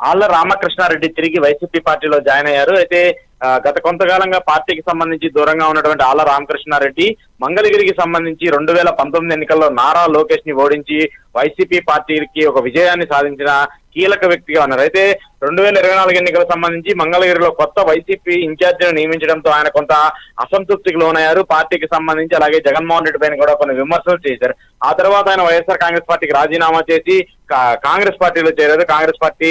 ఆళ్ల రామకృష్ణారెడ్డి తిరిగి వైసీపీ పార్టీలో జాయిన్ అయ్యారు. అయితే గత కొంతకాలంగా పార్టీకి సంబంధించి దూరంగా ఉన్నటువంటి ఆళ్ల రామకృష్ణారెడ్డి మంగళగిరికి సంబంధించి 2019 ఎన్నికల్లో నారా లోకేష్ ని ఓడించి వైసీపీ పార్టీకి ఒక విజయాన్ని సాధించిన కీలక వ్యక్తిగా ఉన్నారు. అయితే 2024 ఎన్నికలకు సంబంధించి మంగళగిరిలో కొత్త వైసీపీ ఇన్ఛార్జిని నియమించడంతో ఆయన కొంత అసంతృప్తికి లోనయ్యారు. పార్టీకి సంబంధించి అలాగే జగన్మోహన్ రెడ్డి పైన కూడా కొన్ని విమర్శలు చేశారు. ఆ తర్వాత ఆయన వైఎస్ఆర్ కాంగ్రెస్ పార్టీకి రాజీనామా చేసి కాంగ్రెస్ పార్టీలో చేరారు. కాంగ్రెస్ పార్టీ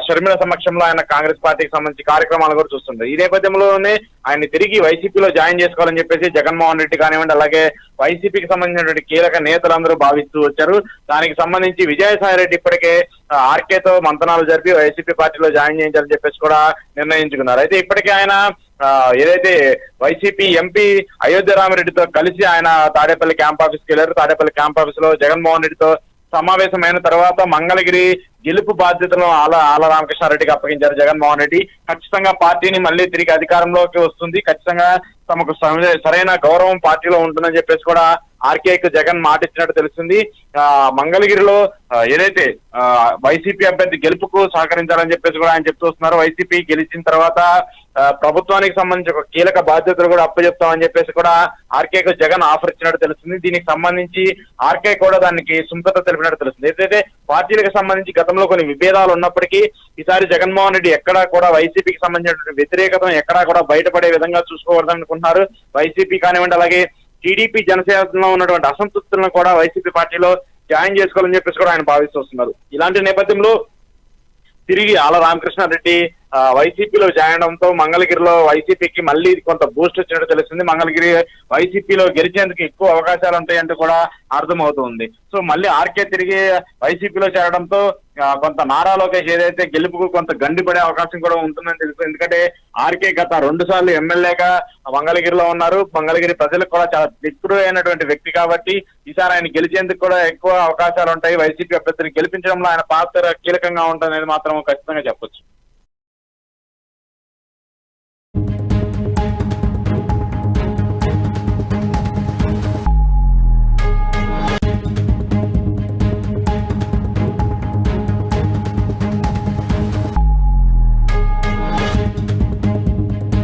షర్మిల సమక్షంలో ఆయన కాంగ్రెస్ పార్టీకి సంబంధించి కార్యక్రమాలు కూడా చూస్తుంటారు. ఈ నేపథ్యంలోనే ఆయన తిరిగి వైసీపీలో జాయిన్ చేసుకోవాలని చెప్పేసి జగన్మోహన్ రెడ్డి కానివ్వండి, అలాగే వైసీపీకి సంబంధించినటువంటి కీలక నేతలందరూ భావిస్తూ వచ్చారు. దానికి సంబంధించి విజయసాయి రెడ్డి ఇప్పటికే ఆర్కేతో మంతనాలు జరిపి వైసీపీ పార్టీలో జాయిన్ చేయించాలని చెప్పేసి కూడా నిర్ణయించుకున్నారు. అయితే ఇప్పటికే ఆయన ఏదైతే వైసీపీ ఎంపీ అయోధ్య రామిరెడ్డితో కలిసి ఆయన తాడేపల్లి క్యాంప్ ఆఫీస్కి వెళ్లారు. తాడేపల్లి క్యాంప్ ఆఫీస్ లో జగన్మోహన్ రెడ్డితో సమావేశమైన తర్వాత మంగళగిరి గెలుపు బాధ్యతలను ఆళ్ల రామకృష్ణారెడ్డికి అప్పగించారు జగన్మోహన్ రెడ్డి. ఖచ్చితంగా పార్టీని మళ్ళీ తిరిగి అధికారంలోకి వస్తుంది, ఖచ్చితంగా తమకు సరైన గౌరవం పార్టీలో ఉంటుందని చెప్పేసి కూడా ఆర్కేకు జగన్ మాట ఇచ్చినట్టు తెలుస్తుంది. మంగళగిరిలో ఏదైతే వైసీపీ అభ్యర్థి గెలుపుకు సహకరించాలని చెప్పేసి కూడా ఆయన చెప్తూ వస్తున్నారు. వైసీపీ గెలిచిన తర్వాత ప్రభుత్వానికి సంబంధించి ఒక కీలక బాధ్యతలు కూడా అప్పచెప్తామని చెప్పేసి కూడా ఆర్కేకు జగన్ ఆఫర్ ఇచ్చినట్టు తెలుస్తుంది. దీనికి సంబంధించి ఆర్కే కూడా దానికి సుముఖత తెలిపినట్టు తెలుస్తుంది. ఏదైతే పార్టీలకు సంబంధించి గతంలో కొన్ని విభేదాలు ఉన్నప్పటికీ ఈసారి జగన్మోహన్ రెడ్డి ఎక్కడా కూడా వైసీపీకి సంబంధించినటువంటి వ్యతిరేకతను ఎక్కడా కూడా బయటపడే విధంగా చూసుకోవద్దనుకుంటున్నారు. వైసీపీ కానివ్వండి, అలాగే టీడీపీ జనసేనలో ఉన్నటువంటి అసంతృప్తులను కూడా వైసీపీ పార్టీలో జాయిన్ చేసుకోవాలని చెప్పేసి కూడా ఆయన భావిస్తూ వస్తున్నారు. ఇలాంటి నేపథ్యంలో తిరిగి ఆళ్ల రామకృష్ణారెడ్డి వైసీపీలో జాయిన్ అవడంతో మంగళగిరిలో వైసీపీకి మళ్ళీ కొంత బూస్ట్ వచ్చినట్టు తెలుస్తుంది. మంగళగిరి వైసీపీలో గెలిచేందుకు ఎక్కువ అవకాశాలు ఉంటాయంటూ కూడా అర్థమవుతుంది. సో మళ్ళీ ఆర్కే తిరిగి వైసీపీలో చేరడంతో కొంత నారా లోకేష్ ఏదైతే గెలుపుకు కొంత గండిపడే అవకాశం కూడా ఉంటుందని తెలుసు. ఎందుకంటే ఆర్కే గత 2 సార్లు ఎమ్మెల్యేగా మంగళగిరిలో ఉన్నారు. మంగళగిరి ప్రజలకు కూడా చాలా దిక్కుడు అయినటువంటి వ్యక్తి కాబట్టి ఈసారి ఆయన గెలిచేందుకు కూడా ఎక్కువ అవకాశాలు ఉంటాయి. వైసీపీ అభ్యర్థిని గెలిపించడంలో ఆయన పాత్ర కీలకంగా ఉంటుందనేది మాత్రం ఖచ్చితంగా చెప్పొచ్చు.